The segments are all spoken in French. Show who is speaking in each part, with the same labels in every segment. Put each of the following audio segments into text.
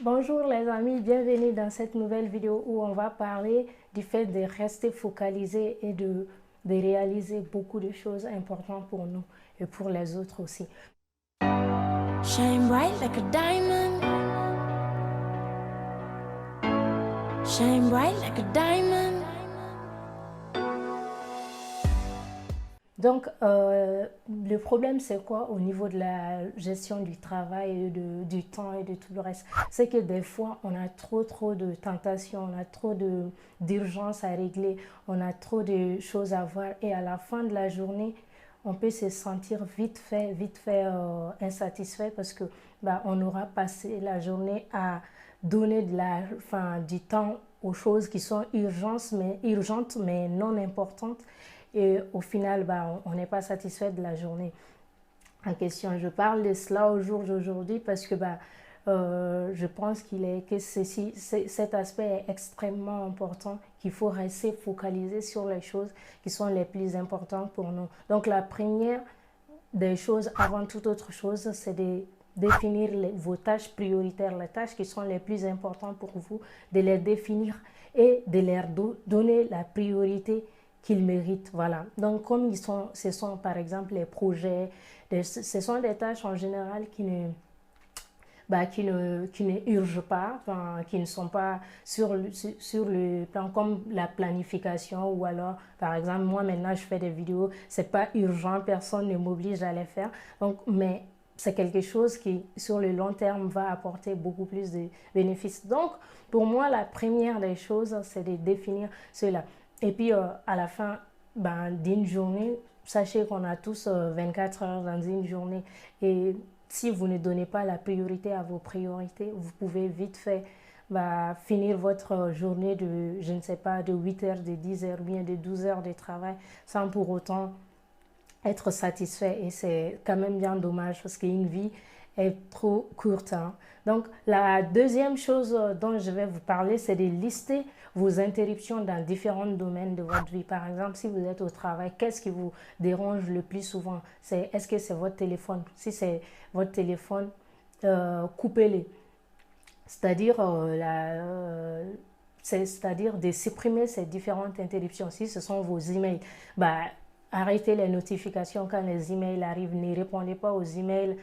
Speaker 1: Bonjour les amis, bienvenue dans cette nouvelle vidéo où on va parler du fait de rester focalisé et de réaliser beaucoup de choses importantes pour nous et pour les autres aussi.
Speaker 2: Shine bright like a diamond. Shine bright like a diamond.
Speaker 1: Donc, le problème, c'est quoi au niveau de la gestion du travail, et du temps et de tout le reste? C'est que des fois, on a trop de tentations, on a trop d'urgences à régler, on a trop de choses à voir et à la fin de la journée, on peut se sentir vite fait insatisfait parce que bah, on aura passé la journée à donner du temps aux choses qui sont urgentes mais non importantes et au final, bah, on n'est pas satisfait de la journée en question. Je parle de cela au jour d'aujourd'hui parce que bah, je pense cet aspect est extrêmement important, qu'il faut rester focalisé sur les choses qui sont les plus importantes pour nous. Donc la première des choses avant toute autre chose, c'est de définir vos tâches prioritaires, les tâches qui sont les plus importantes pour vous, de les définir et de leur donner la priorité qu'ils méritent. Voilà. Donc, comme ce sont par exemple les projets, ce sont des tâches en général qui ne urgent pas, enfin, qui ne sont pas sur le plan comme la planification ou alors, par exemple, moi maintenant je fais des vidéos, c'est pas urgent, personne ne m'oblige à les faire. Donc, mais c'est quelque chose qui, sur le long terme, va apporter beaucoup plus de bénéfices. Donc, pour moi, la première des choses, c'est de définir cela. Et puis, à la fin ben, d'une journée, sachez qu'on a tous 24 heures dans une journée. Et si vous ne donnez pas la priorité à vos priorités, vous pouvez vite fait bah, finir votre journée de, je ne sais pas, de 8 heures, de 10 heures, bien de 12 heures de travail sans pour autant être satisfait. Et c'est quand même bien dommage parce qu'une vie est trop courte. Hein. Donc, la deuxième chose dont je vais vous parler, c'est de lister vos interruptions dans différents domaines de votre vie. Par exemple, si vous êtes au travail, qu'est-ce qui vous dérange le plus souvent? Est-ce que c'est votre téléphone? Si c'est votre téléphone, coupez-le. C'est-à-dire c'est-à-dire de supprimer ces différentes interruptions. Si ce sont vos emails, bah, arrêtez les notifications quand les emails arrivent. Ne répondez pas aux emails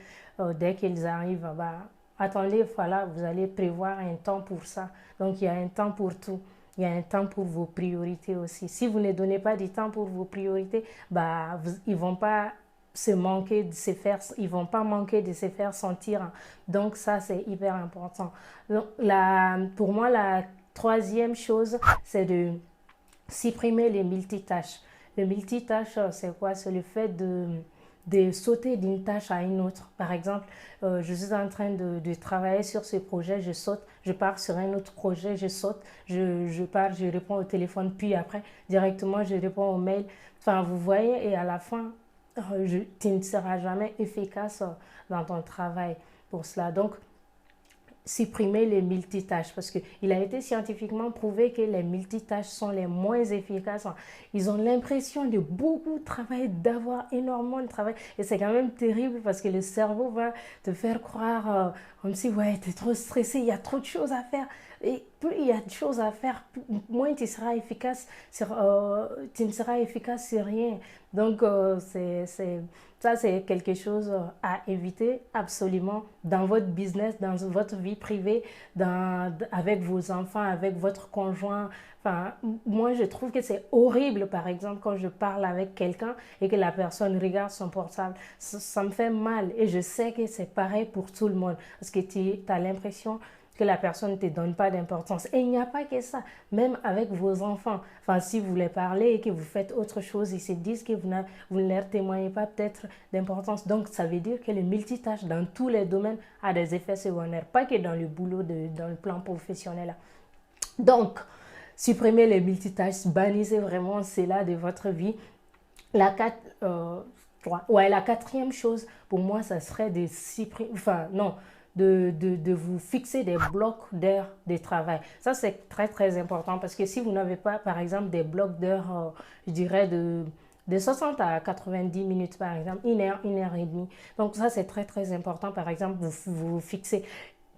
Speaker 1: dès qu'ils arrivent. Bah, attendez, voilà, vous allez prévoir un temps pour ça. Donc, il y a un temps pour tout. Il y a un temps pour vos priorités aussi. Si vous ne donnez pas du temps pour vos priorités, bah, ils vont pas ils vont pas manquer de se faire sentir. Donc ça, c'est hyper important. Donc, pour moi, la troisième chose, c'est de supprimer les multitâches. Le multitâche, c'est quoi? C'est le fait de sauter d'une tâche à une autre. Par exemple, je suis en train de travailler sur ce projet, je saute, je pars sur un autre projet, je saute, je pars, je réponds au téléphone, puis après, directement, je réponds au mail. Enfin, vous voyez, et à la fin, tu ne seras jamais efficace dans ton travail pour cela. Donc, supprimer les multitâches parce qu'il a été scientifiquement prouvé que les multitâches sont les moins efficaces. Ils ont l'impression de beaucoup travailler, d'avoir énormément de travail et c'est quand même terrible parce que le cerveau va te faire croire comme si ouais, tu es trop stressé, il y a trop de choses à faire. Et plus il y a de choses à faire, moins tu seras efficace tu ne seras efficace sur rien. Donc, ça, c'est quelque chose à éviter absolument dans votre business, dans votre vie privée, avec vos enfants, avec votre conjoint. Enfin, moi, je trouve que c'est horrible, par exemple, quand je parle avec quelqu'un et que la personne regarde son portable. Ça me fait mal et je sais que c'est pareil pour tout le monde parce que tu as l'impression que la personne ne te donne pas d'importance. Et il n'y a pas que ça, même avec vos enfants. Enfin, si vous les parlez et que vous faites autre chose, ils se disent que vous ne leur témoignez pas peut-être d'importance. Donc, ça veut dire que le multitâche dans tous les domaines a des effets secondaires, pas que dans le boulot, dans le plan professionnel. Donc, supprimez les multitâches, bannissez vraiment cela de votre vie. La, quatre, ouais, la quatrième chose, pour moi, ça serait de supprimer, enfin, non, de vous fixer des blocs d'heures de travail. Ça, c'est très important parce que si vous n'avez pas, par exemple, des blocs d'heures, je dirais, de 60 à 90 minutes, par exemple, une heure et demie. Donc, ça, c'est très important. Par exemple, vous fixez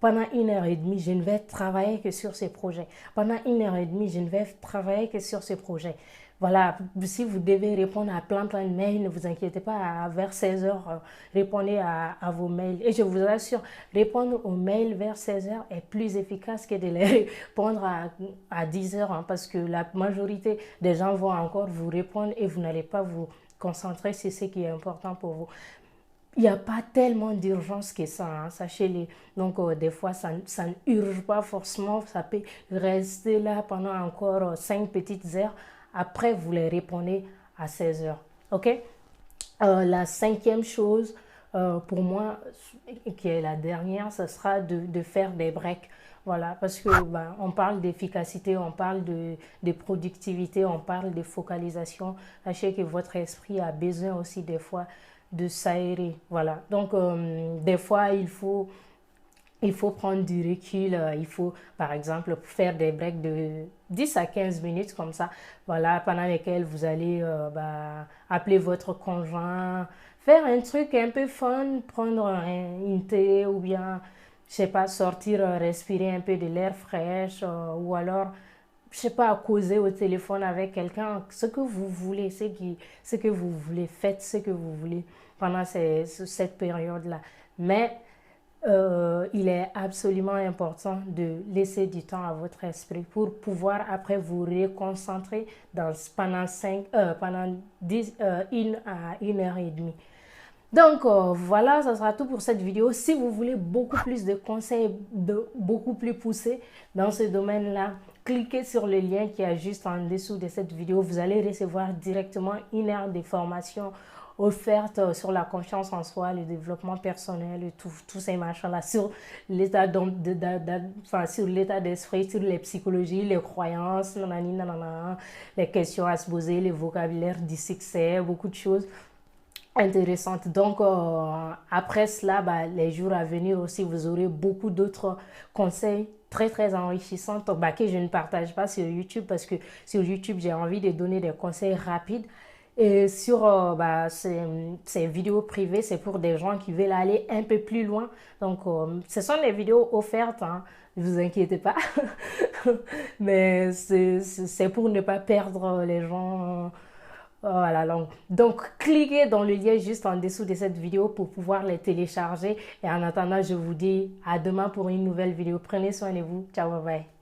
Speaker 1: pendant 1 heure et demie, je ne vais travailler que sur ces projets. Pendant 1 heure et demie, je ne vais travailler que sur ces projets. Voilà, si vous devez répondre à plein de mails, ne vous inquiétez pas, vers 16 heures, répondez à vos mails. Et je vous assure, répondre aux mails vers 16 heures est plus efficace que de les répondre à 10 heures, hein, parce que la majorité des gens vont encore vous répondre et vous n'allez pas vous concentrer sur ce qui est important pour vous. Il n'y a pas tellement d'urgence que ça, hein, sachez-le. Donc, des fois, ça ne urge pas forcément. Ça peut rester là pendant encore 5 petites heures. Après, vous les répondez à 16 heures. OK? La cinquième chose, pour moi, qui est la dernière, ce sera de faire des breaks. Voilà, parce que on parle d'efficacité, on parle de productivité, on parle de focalisation. Sachez que votre esprit a besoin aussi des fois de s'aérer. Voilà, donc des fois, il faut prendre du recul, il faut par exemple faire des breaks de 10 à 15 minutes comme ça, voilà, pendant lesquels vous allez appeler votre conjoint, faire un truc un peu fun, prendre une thé ou bien, je sais pas, sortir, respirer un peu de l'air fraîche ou alors, je sais pas, causer au téléphone avec quelqu'un, ce que vous voulez, ce que vous voulez, faites ce que vous voulez pendant cette période-là. Mais il est absolument important de laisser du temps à votre esprit pour pouvoir après vous reconcentrer pendant 1 à 1 heure et demie. Donc voilà, ça sera tout pour cette vidéo. Si vous voulez beaucoup plus de conseils, beaucoup plus poussés dans ce domaine-là, cliquez sur le lien qui est juste en dessous de cette vidéo. Vous allez recevoir directement 1 heure de formation offerte sur la confiance en soi, le développement personnel et tous ces machins-là, sur l'état sur l'état d'esprit, sur les psychologies, les croyances, les questions à se poser, le vocabulaire du succès, beaucoup de choses intéressantes. Donc, après cela, les jours à venir aussi, vous aurez beaucoup d'autres conseils très, très enrichissants que je ne partage pas sur YouTube parce que sur YouTube, j'ai envie de donner des conseils rapides. Et sur ces vidéos privées, c'est pour des gens qui veulent aller un peu plus loin. Donc, ce sont des vidéos offertes, hein, ne vous inquiétez pas. Mais c'est pour ne pas perdre les gens. Voilà, donc, cliquez dans le lien juste en dessous de cette vidéo pour pouvoir les télécharger. Et en attendant, je vous dis à demain pour une nouvelle vidéo. Prenez soin de vous. Ciao, bye bye.